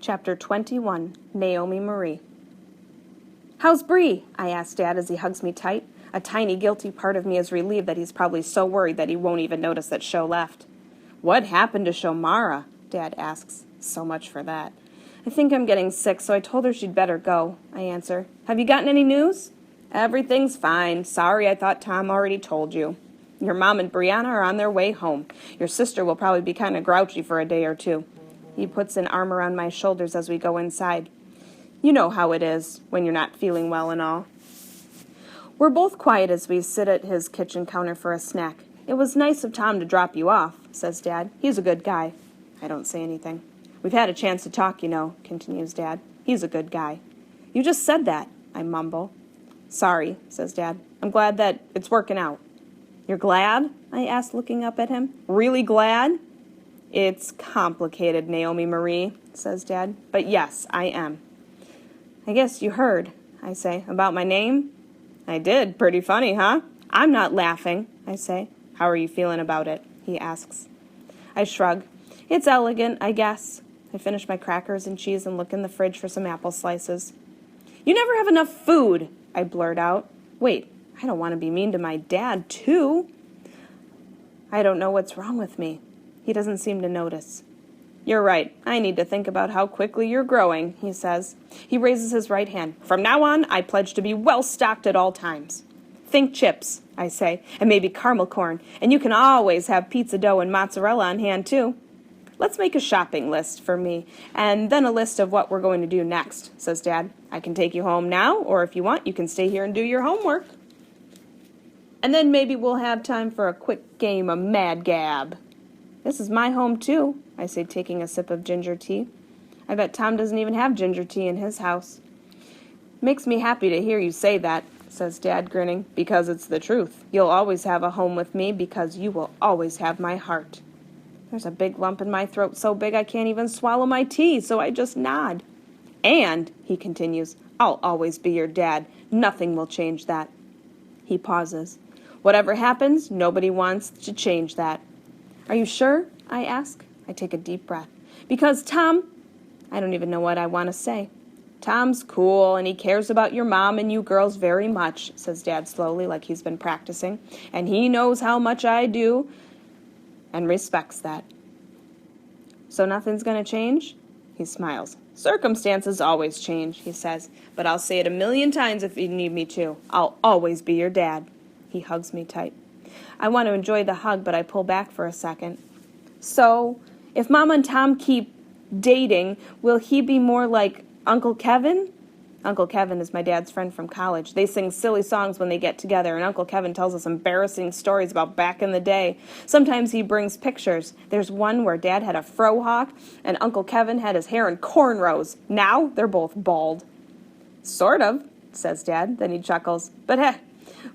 Chapter 21, Naomi Marie. "How's Bree?" I ask Dad as he hugs me tight. A tiny guilty part of me is relieved that he's probably so worried that he won't even notice that Sho left. "What happened to Shomara?" Dad asks. So much for that. "I think I'm getting sick, so I told her she'd better go," I answer. "Have you gotten any news?" "Everything's fine. Sorry, I thought Tom already told you. Your mom and Brianna are on their way home. Your sister will probably be kind of grouchy for a day or two." He puts an arm around my shoulders as we go inside. You know how it is when you're not feeling well and all. We're both quiet as we sit at his kitchen counter for a snack. "It was nice of Tom to drop you off," says Dad. "He's a good guy." I don't say anything. "We've had a chance to talk, you know," continues Dad. "He's a good guy." "You just said that," I mumble. "Sorry," says Dad. "I'm glad that it's working out." "You're glad?" I ask, looking up at him. "Really glad?" "It's complicated, Naomi Marie," says Dad. "But yes, I am." "I guess you heard," I say, "about my name?" "I did. Pretty funny, huh?" "I'm not laughing," I say. "How are you feeling about it?" he asks. I shrug. "It's elegant, I guess." I finish my crackers and cheese and look in the fridge for some apple slices. "You never have enough food," I blurt out. Wait, I don't want to be mean to my dad, too. I don't know what's wrong with me. He doesn't seem to notice. "You're right. I need to think about how quickly you're growing," he says. He raises his right hand. "From now on, I pledge to be well-stocked at all times." "Think chips," I say, "and maybe caramel corn, and you can always have pizza dough and mozzarella on hand, too." "Let's make a shopping list for me, and then a list of what we're going to do next," says Dad. "I can take you home now, or if you want, you can stay here and do your homework. And then maybe we'll have time for a quick game of Mad Gab." "This is my home, too," I say, taking a sip of ginger tea. I bet Tom doesn't even have ginger tea in his house. "Makes me happy to hear you say that," says Dad, grinning, "because it's the truth. You'll always have a home with me because you will always have my heart." There's a big lump in my throat so big I can't even swallow my tea, so I just nod. "And," he continues, "I'll always be your dad. Nothing will change that." He pauses. "Whatever happens, nobody wants to change that." "Are you sure?" I ask. I take a deep breath. "Because Tom—" I don't even know what I want to say. "Tom's cool, and he cares about your mom and you girls very much," says Dad slowly, like he's been practicing. "And he knows how much I do and respects that." "So nothing's going to change?" He smiles. "Circumstances always change," he says. "But I'll say it 1,000,000 times if you need me to. I'll always be your dad." He hugs me tight. I want to enjoy the hug, but I pull back for a second. "So, if Mama and Tom keep dating, will he be more like Uncle Kevin?" Uncle Kevin is my dad's friend from college. They sing silly songs when they get together, and Uncle Kevin tells us embarrassing stories about back in the day. Sometimes he brings pictures. There's one where Dad had a frohawk, and Uncle Kevin had his hair in cornrows. Now they're both bald. "Sort of," says Dad. Then he chuckles. "But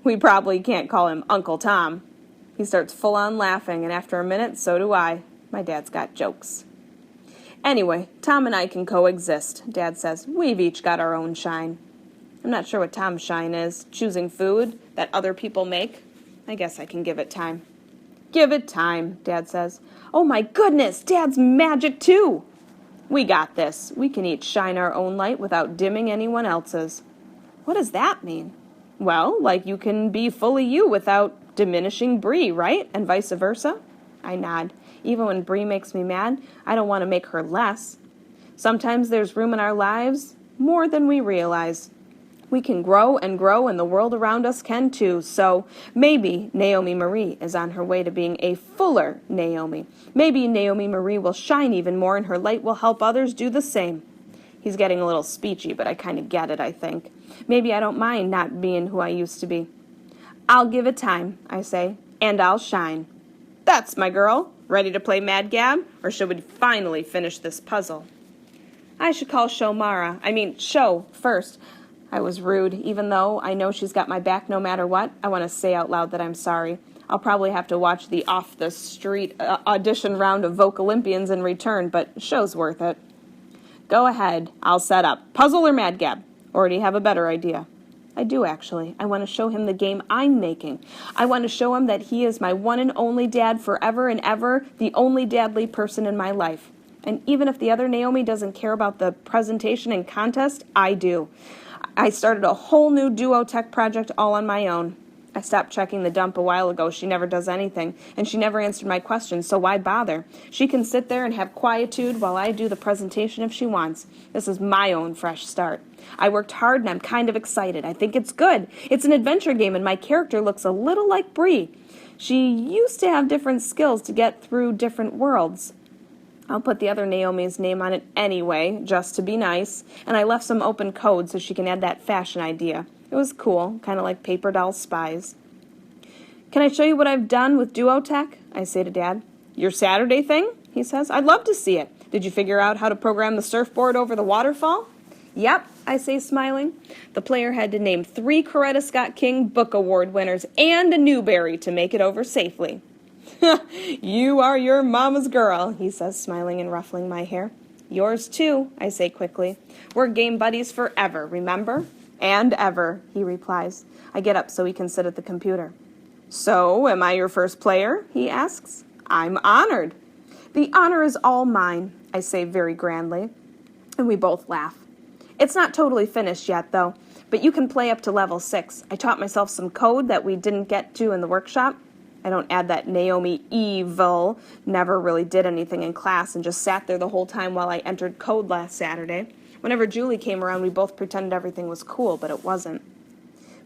we probably can't call him Uncle Tom." He starts full-on laughing, and after a minute, so do I. My dad's got jokes. "Anyway, Tom and I can coexist," Dad says. "We've each got our own shine." I'm not sure what Tom's shine is. Choosing food that other people make? I guess I can give it time. "Give it time," Dad says. "Oh my goodness, Dad's magic too!" "We got this. We can each shine our own light without dimming anyone else's." "What does that mean?" "Well, like you can be fully you without diminishing Bree, right? And vice versa?" I nod. Even when Bree makes me mad, I don't want to make her less. Sometimes there's room in our lives, more than we realize. We can grow, and the world around us can too. So maybe Naomi Marie is on her way to being a fuller Naomi. Maybe Naomi Marie will shine even more, and her light will help others do the same. He's getting a little speechy, but I kind of get it, I think. Maybe I don't mind not being who I used to be. "I'll give it time," I say, "and I'll shine." "That's my girl. Ready to play Mad Gab? Or should we finally finish this puzzle?" I should call Sho first. I was rude. Even though I know she's got my back no matter what, I want to say out loud that I'm sorry. I'll probably have to watch the off-the-street audition round of Vogue Olympians in return, but Sho's worth it. "Go ahead. I'll set up. Puzzle or Mad Gab? Or do you have a better idea?" I do, actually. I want to show him the game I'm making. I want to show him that he is my one and only dad forever and ever, the only dadly person in my life. And even if the other Naomi doesn't care about the presentation and contest, I do. I started a whole new duo-tech project all on my own. I stopped checking the dump a while ago. She never does anything, and she never answered my questions, so why bother? She can sit there and have quietude while I do the presentation if she wants. This is my own fresh start. I worked hard, and I'm kind of excited. I think it's good. It's an adventure game, and my character looks a little like Bree. She used to have different skills to get through different worlds. I'll put the other Naomi's name on it anyway, just to be nice, and I left some open code so she can add that fashion idea. It was cool, kind of like paper doll spies. Can I show you what I've done with Duotech? I say to Dad. Your Saturday thing? He says. I'd love to see it. Did you figure out how to program the surfboard over the waterfall? Yep, I say, smiling. The player had to name 3 Coretta Scott King Book Award winners and a Newbery to make it over safely. You are your mama's girl, he says, smiling and ruffling my hair. Yours too, I say quickly. We're game buddies forever, remember? And ever, he replies. I get up so he can sit at the computer. So, am I your first player? He asks. I'm honored. The honor is all mine, I say very grandly, and we both laugh. It's not totally finished yet, though, but you can play up to level 6. I taught myself some code that we didn't get to in the workshop. I don't add that Naomi evil, never really did anything in class and just sat there the whole time while I entered code last Saturday. Whenever Julie came around, we both pretended everything was cool, but it wasn't.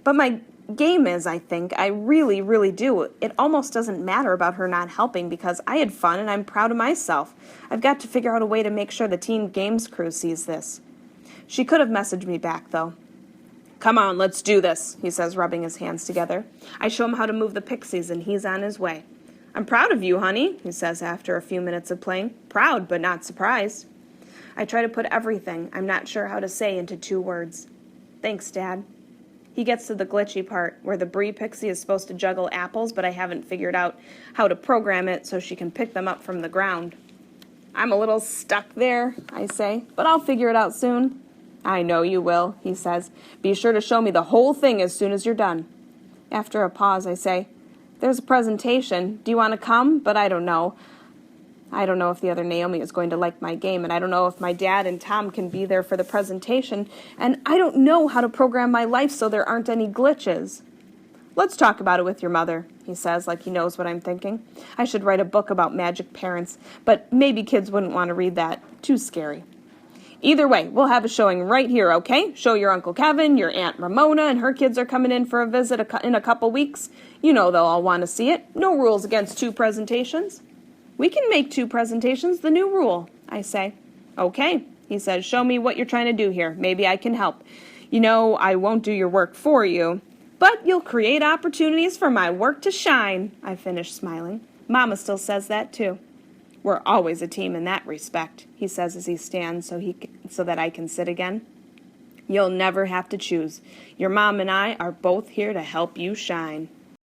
But my game is, I think, I really, really do. It almost doesn't matter about her not helping because I had fun and I'm proud of myself. I've got to figure out a way to make sure the Teen Games crew sees this. She could have messaged me back, though. Come on, let's do this, he says, rubbing his hands together. I show him how to move the pixies, and he's on his way. I'm proud of you, honey, he says after a few minutes of playing. Proud, but not surprised. I try to put everything I'm not sure how to say into 2 words. Thanks, Dad. He gets to the glitchy part, where the Bree pixie is supposed to juggle apples, but I haven't figured out how to program it so she can pick them up from the ground. I'm a little stuck there, I say, but I'll figure it out soon. I know you will, he says. Be sure to show me the whole thing as soon as you're done. After a pause, I say, there's a presentation. Do you want to come? But I don't know. I don't know if the other Naomi is going to like my game, and I don't know if my dad and Tom can be there for the presentation, and I don't know how to program my life so there aren't any glitches. Let's talk about it with your mother, he says, like he knows what I'm thinking. I should write a book about magic parents, but maybe kids wouldn't want to read that. Too scary. Either way, we'll have a showing right here, okay? Show your Uncle Kevin, your Aunt Ramona, and her kids are coming in for a visit in a couple weeks. You know they'll all want to see it. No rules against 2 presentations. We can make 2 presentations, the new rule, I say. Okay, he says, show me what you're trying to do here. Maybe I can help. You know, I won't do your work for you, but you'll create opportunities for my work to shine, I finish smiling. Mama still says that, too. We're always a team in that respect, he says as he stands so that I can sit again. You'll never have to choose. Your mom and I are both here to help you shine.